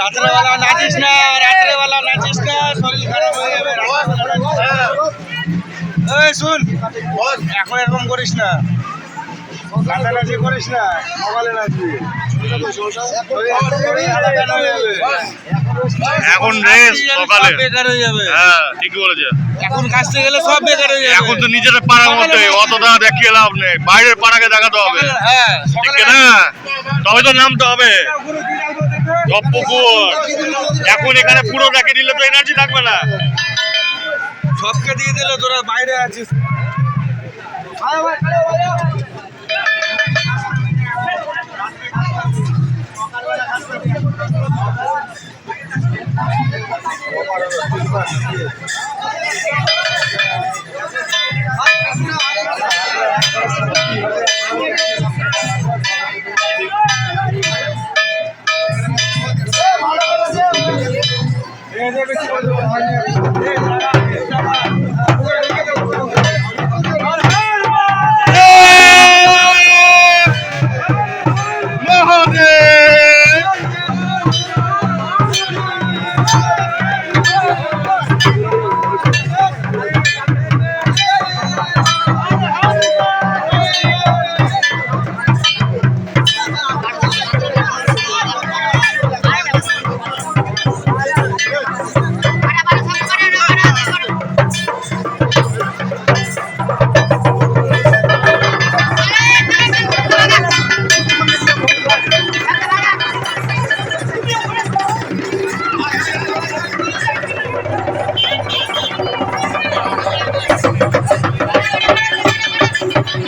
রাত্রেবেলা নাচিস না, রাত্রেবেলা নাচিস না, শরীর খারাপ হয়ে যাবে। এই শুন, এখন এরকম করিস না, নাচানাচি করিস না, সকালে নাচবি। এখন রেস সকালে বেকার হয়ে যাবে। হ্যাঁ ঠিক বলেছে। এখন কাজতে গেলে সব বেকার হয়ে যাবে। এখন তো নিজের পাড়ার মধ্যে অতটা দেখিয়ে লাভ নেই, বাইরের পাড়াকে দেখাতে হবে। হ্যাঁ, ঠিক না? তবে তো নামতে হবে। পুকুর এখন এখানে পুরো দেখে দিলে তো এনার্জি থাকবে না। সবকে দিয়ে দিল, তোরা বাইরে আছিস।